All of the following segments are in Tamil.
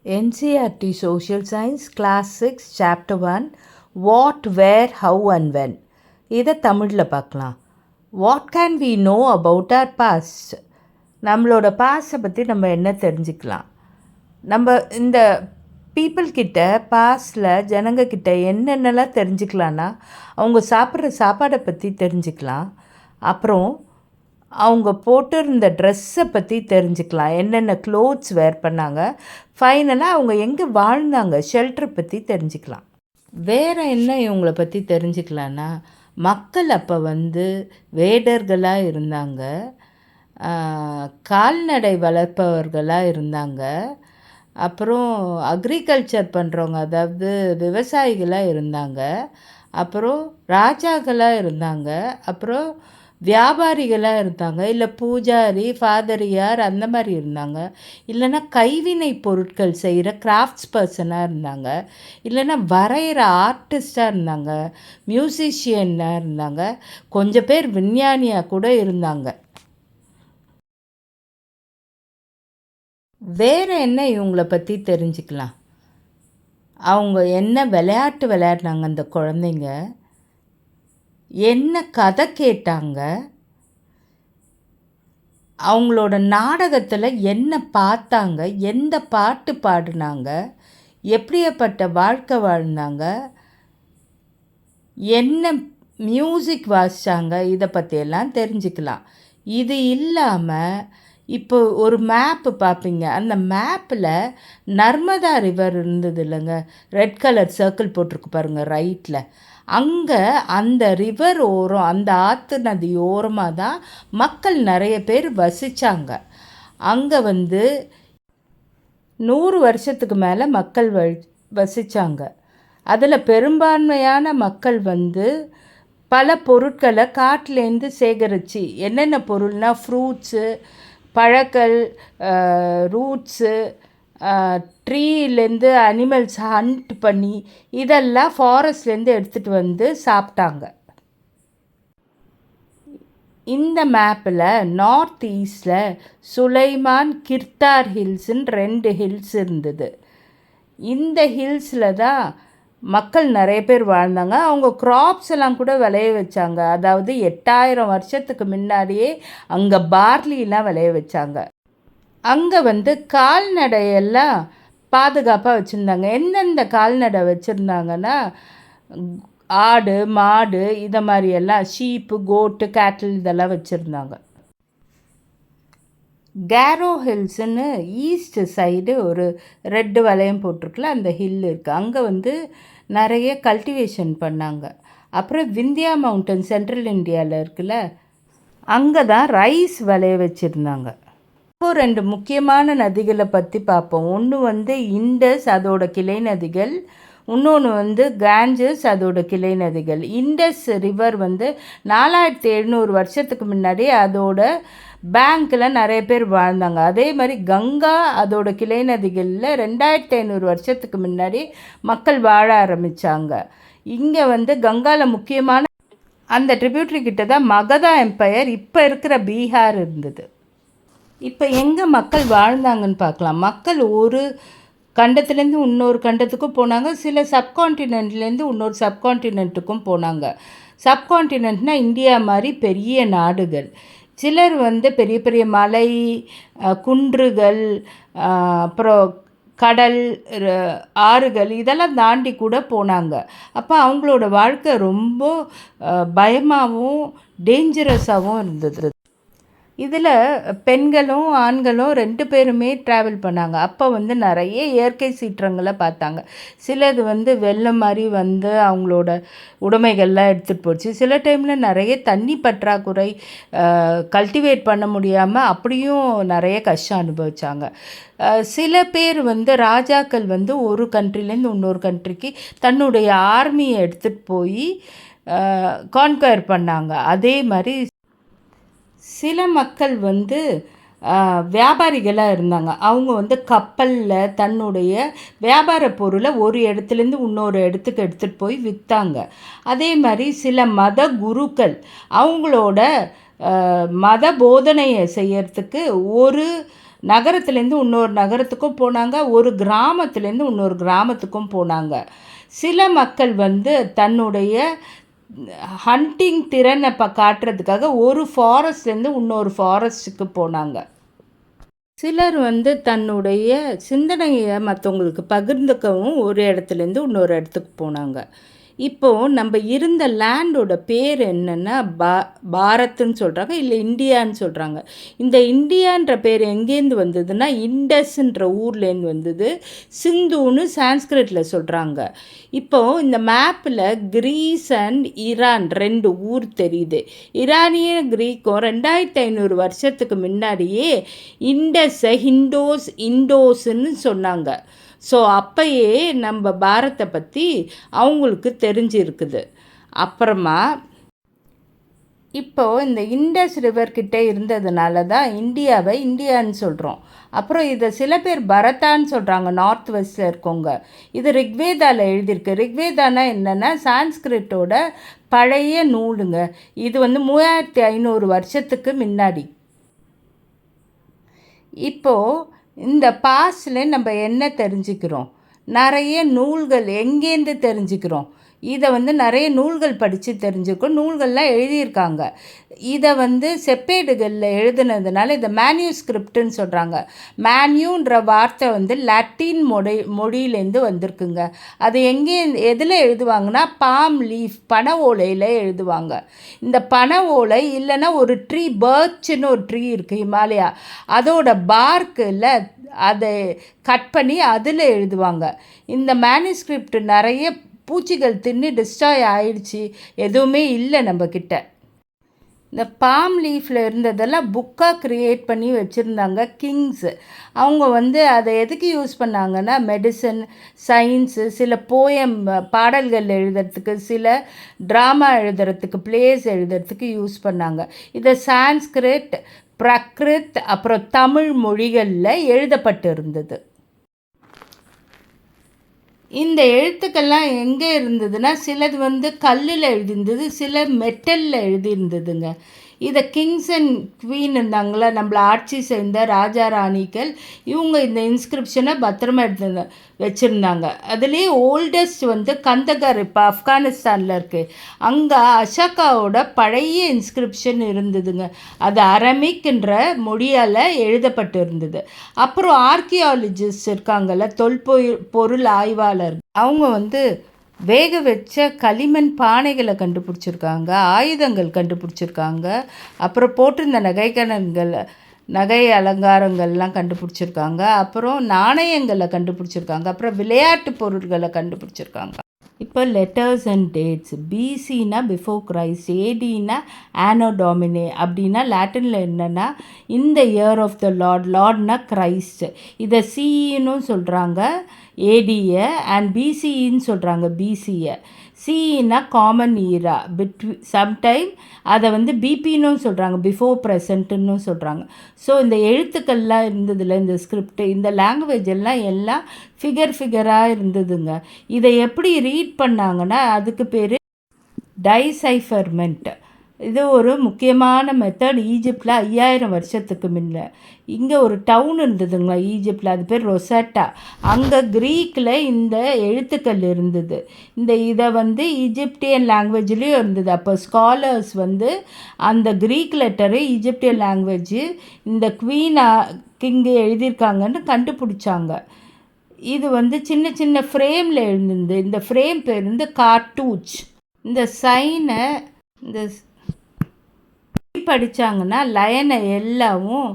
NCERT Social Science Class 6 Chapter 1 What, Where, How and When. இதை தமிழில் பார்க்கலாம். What can we know about our past? நம்மளோட பாஸ்ட்டை பற்றி நம்ம என்ன தெரிஞ்சுக்கலாம்? நம்ம இந்த பீப்புள்கிட்ட பாஸ்டில் ஜனங்கக்கிட்ட என்னென்னலாம் தெரிஞ்சுக்கலான்னா, அவங்க சாப்பிட்ற சாப்பாடை பற்றி தெரிஞ்சுக்கலாம். அப்புறம் அவங்க போட்டிருந்த ட்ரெஸ்ஸை பற்றி தெரிஞ்சுக்கலாம், என்னென்ன க்ளோத்ஸ் வேர் பண்ணாங்க. ஃபைனலாக அவங்க எங்கே வாழ்ந்தாங்க, ஷெல்டரை பற்றி தெரிஞ்சுக்கலாம். வேறு என்ன இவங்களை பற்றி தெரிஞ்சுக்கலான்னா, மக்கள் அப்போ வேடர்களாக இருந்தாங்க, கால்நடை வளர்ப்பவர்களாக இருந்தாங்க, அப்புறம் அக்ரிகல்ச்சர் பண்ணுறவங்க, அதாவது விவசாயிகளாக இருந்தாங்க, அப்புறம் ராஜாக்களாக இருந்தாங்க, அப்புறம் வியாபாரிகளாக இருந்தாங்க, இல்லை பூஜாரி ஃபாதரியார் அந்த மாதிரி இருந்தாங்க, இல்லைன்னா கைவினை பொருட்கள் செய்கிற கிராஃப்ட்ஸ் பர்சனாக இருந்தாங்க, இல்லைன்னா வரைகிற ஆர்டிஸ்டாக இருந்தாங்க, மியூசிஷியனாக இருந்தாங்க, கொஞ்சம் பேர் விஞ்ஞானியாக கூட இருந்தாங்க. வேறு என்ன இவங்களை பற்றி தெரிஞ்சுக்கலாம்? அவங்க என்ன விளையாட்டு விளையாடினாங்க, அந்த குழந்தைங்க என்ன கதை கேட்டாங்க, அவங்களோட நாடகத்தில் என்ன பார்த்தாங்க, எந்த பாட்டு பாடினாங்க, எப்படியாப்பட்ட வாழ்க்கை வாழ்ந்தாங்க, என்ன மியூசிக் வாசித்தாங்க, இதை பற்றியெல்லாம் தெரிஞ்சுக்கலாம். இது இல்லாமல் இப்போ ஒரு மேப்பு பார்ப்பீங்க, அந்த மேப்பில் நர்மதா ரிவர் இருந்தது இல்லைங்க, ரெட் கலர் சர்க்கிள் போட்டிருக்கு பாருங்கள் ரைட்டில். அங்கே அந்த ரிவர் ஓரம், அந்த ஆற்று நதி ஓரமாக தான் மக்கள் நிறைய பேர் வசித்தாங்க. அங்கே 100 வருஷத்துக்கு மேலே மக்கள் வசித்தாங்க. அதில் பெரும்பான்மையான மக்கள் பல பொருட்களை காட்டிலேருந்து சேகரித்து, என்னென்ன பொருள்னால் ஃப்ரூட்ஸு, பழங்கள், ரூட்ஸு, ட்ரீலேருந்து அனிமல்ஸ் ஹண்ட் பண்ணி இதெல்லாம் ஃபாரஸ்ட்லேருந்து எடுத்துகிட்டு சாப்பிட்டாங்க. இந்த மேப்பில் நார்த் ஈஸ்டில் சுலைமான் கிர்தார் ஹில்ஸுன்னு 2 ஹில்ஸ் இருந்தது. இந்த ஹில்ஸில் தான் மக்கள் நிறைய பேர் வாழ்ந்தாங்க. அவங்க க்ராப்ஸ் எல்லாம் கூட விளைய வச்சாங்க. அதாவது 8000 வருஷத்துக்கு முன்னாடியே அங்கே பார்லிலாம் விளைய வச்சாங்க. அங்கே கால்நடையெல்லாம் பாதுகாப்பாக வச்சுருந்தாங்க. எந்தெந்த கால்நடை வச்சுருந்தாங்கன்னா, ஆடு, மாடு, இதை மாதிரியெல்லாம், ஷீப்பு, கோட்டு, கேட்டில் இதெல்லாம் வச்சுருந்தாங்க. கேரோ ஹில்ஸுன்னு ஈஸ்ட் சைடு ஒரு ரெட்டு வளையம் போட்டிருக்குல, அந்த ஹில் இருக்குது. அங்கே நிறைய கல்டிவேஷன் பண்ணாங்க. அப்புறம் விந்தியா மவுண்டன் சென்ட்ரல் இந்தியாவில் இருக்குல்ல, அங்கே தான் ரைஸ் விளைய வச்சுருந்தாங்க. இப்போ 2 முக்கியமான நதிகளை பற்றி பார்ப்போம். ஒன்று இண்டஸ், அதோட கிளை நதிகள். இன்னொன்று காஞ்சஸ், அதோட கிளை நதிகள். இண்டஸ் ரிவர் 4700 வருஷத்துக்கு முன்னாடி அதோட பேங்க்கில் நிறைய பேர் வாழ்ந்தாங்க. அதே மாதிரி கங்கா, அதோட கிளை நதிகளில் 2500 வருஷத்துக்கு முன்னாடி மக்கள் வாழ ஆரம்பித்தாங்க. இங்கே கங்காவில் முக்கியமான அந்த ட்ரிபியூட்ரி கிட்ட தான் மகதா எம்பையர், இப்போ இருக்கிற பீகார் இருந்தது. இப்போ எங்கே மக்கள் வாழ்ந்தாங்கன்னு பார்க்கலாம். மக்கள் ஒரு கண்டத்துலேருந்து இன்னொரு கண்டத்துக்கும் போனாங்க. சில சப்கான்டினென்ட்லேருந்து இன்னொரு சப்கான்டினென்ட்டுக்கும் போனாங்க. சப்கான்டினென்ட்னால் இந்தியா மாதிரி பெரிய நாடுகள். சிலர் பெரிய பெரிய மலை, குன்றுகள், அப்புறம் கடல், ஆறுகள் இதெல்லாம் தாண்டி கூட போனாங்க. அப்போ அவங்களோட வாழ்க்கை ரொம்ப பயமாகவும் டேஞ்சரஸாகவும் இருந்தது. இதில் பெண்களும் ஆண்களும் 2 பேருமே ட்ராவல் பண்ணாங்க. அப்போ நிறைய இயற்கை சீற்றங்களை பார்த்தாங்க. சிலது வெள்ளம் மாதிரி அவங்களோட உடைமைகள்லாம் எடுத்துகிட்டு போச்சு. சில டைமில் நிறைய தண்ணி பற்றாக்குறை, கல்டிவேட் பண்ண முடியாமல் அப்படியும் நிறைய கஷ்டம் அனுபவித்தாங்க. சில பேர் ராஜாக்கள் ஒரு கண்ட்ரிலேருந்து இன்னொரு கண்ட்ரிக்கு தன்னுடைய ஆர்மியை எடுத்துகிட்டு போய் கான்கயர் பண்ணாங்க. அதே மாதிரி சில மக்கள் வியாபாரிகளாக இருந்தாங்க. அவங்க கப்பலில் தன்னுடைய வியாபார பொருளை ஒரு இடத்துலேருந்து இன்னொரு இடத்துக்கு எடுத்துகிட்டு போய் விற்றாங்க. அதே மாதிரி சில மத குருக்கள் அவங்களோட மத போதனையை செய்யறதுக்கு ஒரு நகரத்துலேருந்து இன்னொரு நகரத்துக்கும் போனாங்க, ஒரு கிராமத்துலேருந்து இன்னொரு கிராமத்துக்கும் போனாங்க. சில மக்கள் வந்து தன்னுடைய ஹண்டிங் திறனை காட்டுறதுக்காக ஒரு ஃபாரஸ்ட்லேருந்து இன்னொரு ஃபாரஸ்ட்டுக்கு போனாங்க. சிலர் வந்து தன்னுடைய சிந்தனையை மற்றவங்களுக்கு பகிர்ந்துக்கவும் ஒரு இடத்துலேருந்து இன்னொரு இடத்துக்கு போனாங்க. இப்போது நம்ம இருந்த லேண்டோட பேர் என்னென்னா பாரத்ன்னு சொல்கிறாங்க, இல்லை இந்தியான்னு சொல்கிறாங்க. இந்த இந்தியான்ற பேர் எங்கேருந்து வந்ததுன்னா இண்டஸ்ன்ற ஊர்லேருந்து வந்தது. சிந்துன்னு சான்ஸ்கிரிட்டில் சொல்கிறாங்க. இப்போது இந்த மேப்பில் கிரீஸ் அண்ட் ஈரான் 2 ஊர் தெரியுது. ஈரானிய கிரீக்கும் 2500 வருஷத்துக்கு முன்னாடியே இண்டஸை இண்டோஸ்ன்னு சொன்னாங்க. ஸோ அப்பயே நம்ம பாரத்தை பற்றி அவங்களுக்கு தெரிஞ்சிருக்குது. அப்புறமா இப்போது இந்த இண்டஸ் ரிவர்கிட்ட இருந்ததுனால தான் இந்தியாவை இந்தியான்னு சொல்கிறோம். அப்புறம் இதை சில பேர் பரதான்னு சொல்கிறாங்க, நார்த் வெஸ்ட்டில் இருக்கவங்க. இது ரிக்வேதாவில் எழுதியிருக்கு. ரிக்வேதானா என்னென்னா சான்ஸ்கிரிட்டோட பழைய நூலுங்க. இது வந்து 3500 வருஷத்துக்கு முன்னாடி. இப்போது இந்த பாஸ்டில் நம்ம என்ன தெரிஞ்சுக்கிறோம்? நிறைய நூல்கள் எங்கேருந்து தெரிஞ்சுக்கிறோம்? இதை வந்து நிறைய நூல்கள் படித்து தெரிஞ்சுக்கணும். நூல்கள்லாம் எழுதியிருக்காங்க. இதை வந்து செப்பேடுகளில் எழுதுனதுனால இதை மேன்யூஸ்கிரிப்டுன்னு சொல்கிறாங்க. மேன்யூன்ற வார்த்தை வந்து லத்தீன் மொழியிலேருந்து வந்திருக்குங்க. அது எதில் எழுதுவாங்கன்னா பாம் லீஃப், பனை ஓலையில் எழுதுவாங்க. இந்த பனை ஓலை இல்லைன்னா ஒரு ட்ரீ, பர்ச்னு ஒரு ட்ரீ இருக்குது ஹிமாலயா, அதோட பார்க்கில் அதை கட் பண்ணி அதில் எழுதுவாங்க. இந்த மேனுஸ்கிரிப்ட் நிறைய பூச்சிகள் தின்னு டிஸ்ட்ராய் ஆயிடுச்சு, எதுவுமே இல்லை நம்மக்கிட்ட. இந்த பாம் லீஃபில் இருந்ததெல்லாம் புக்காக க்ரியேட் பண்ணி வச்சுருந்தாங்க கிங்ஸு. அவங்க வந்து அதை எதுக்கு யூஸ் பண்ணாங்கன்னா மெடிசன், சயின்ஸு, சில போயம் பாடல்கள் எழுதுறதுக்கு, சில ட்ராமா எழுதுறதுக்கு, பிளேஸ் எழுதுறதுக்கு யூஸ் பண்ணாங்க. இதை சான்ஸ்கிரிட், பிரக்ரித், அப்புறம் தமிழ் மொழிகளில் எழுதப்பட்டு இருந்தது. இந்த எழுத்துக்கள்லாம் எங்கே இருந்ததுன்னா சிலது வந்து கல்லில் எழுதியிருந்தது, சில மெட்டலில் எழுதியிருந்ததுங்க. இதை கிங்ஸ் அண்ட் குவீன் இருந்தாங்களா, நம்மளை ஆட்சி செய்த ராஜா ராணிகள், இவங்க இந்த இன்ஸ்கிரிப்ஷனை பத்திரமா எடுத்து வச்சுருந்தாங்க. அதுலேயே ஓல்டஸ்ட் வந்து கந்தகர், இப்போ ஆப்கானிஸ்தானில் இருக்குது. அங்கே அசோகாவோட பழைய இன்ஸ்கிரிப்ஷன் இருந்ததுங்க. அது அரமிக்ன்ற மொழியால் எழுதப்பட்டு இருந்தது. அப்புறம் ஆர்கியாலஜிஸ்ட் இருக்காங்கள்ல, தொல்பொருள் ஆய்வாளர், அவங்க வந்து வேக வச்ச களிமண் பானைகளை கண்டுபிடிச்சிருக்காங்க, ஆயுதங்கள் கண்டுபிடிச்சிருக்காங்க, அப்புறம் போட்டிருந்த நகை அலங்காரங்கள்லாம் கண்டுபிடிச்சிருக்காங்க, அப்புறம் நாணயங்களை கண்டுபிடிச்சிருக்காங்க, அப்புறம் விளையாட்டு பொருட்களை கண்டுபிடிச்சிருக்காங்க. இப்போ லெட்டர்ஸ் அண்ட் டேட்ஸ். பிசினா பிஃபோர் கிரைஸ்ட், ஏடினா ஆனோ டாமினே. அப்படின்னா லாட்டினில் என்னென்னா இந்த இயர் ஆஃப் த லார்ட்னா கிரைஸ்ட். இதை சிஇன்னு சொல்கிறாங்க ஏடியை, அண்ட் பிசிஇன்னு சொல்கிறாங்க பிசியை. சிஇனா காமன் ஈரா, சம்டைம் அதை வந்து பிபின்னு சொல்கிறாங்க, பிஃபோர் ப்ரெசண்ட்டுன்னு சொல்கிறாங்க. ஸோ இந்த எழுத்துக்கள்லாம் இருந்ததில்ல, இந்த ஸ்கிரிப்ட், இந்த லாங்குவேஜ் எல்லாம் ஃபிகராக இருந்ததுங்க. இதை எப்படி ரீட் பண்ணாங்கன்னா அதுக்கு பேர் டைசைஃபர்மெண்ட். இது ஒரு முக்கியமான மெத்தட். ஈஜிப்டில் 5000 வருஷத்துக்கு முன்ன இங்கே ஒரு டவுன் இருந்ததுங்களா ஈஜிப்டில், அது பேர் ரொசட்டா. அங்கே க்ரீக்கில் இந்த எழுத்துக்கள் இருந்தது. இதை வந்து ஈஜிப்டியன் லாங்குவேஜ்லேயும் இருந்தது. அப்போ ஸ்காலர்ஸ் வந்து அந்த க்ரீக் லெட்டரு ஈஜிப்டியன் லாங்குவேஜ் இந்த கிங்கு எழுதியிருக்காங்கன்னு கண்டுபிடிச்சாங்க. இது வந்து சின்ன சின்ன ஃப்ரேமில் எழுந்திருந்து, இந்த ஃப்ரேம் பேர் வந்து கார்ட்டூச். இந்த சைனை இந்த படித்தாங்கன்னா லயனை எல்லாவும்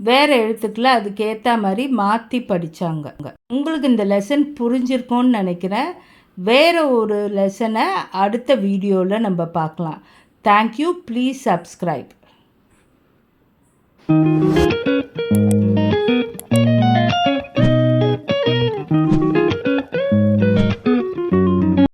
வேறு எழுத்துக்களை அதுக்கேற்ற மாதிரி மாற்றி படித்தாங்க. உங்களுக்கு இந்த லெசன் புரிஞ்சிருக்கோன்னு நினைக்கிறேன். வேறு ஒரு லெசனை அடுத்த வீடியோவில் நம்ம பார்க்கலாம். தேங்க்யூ. Please subscribe.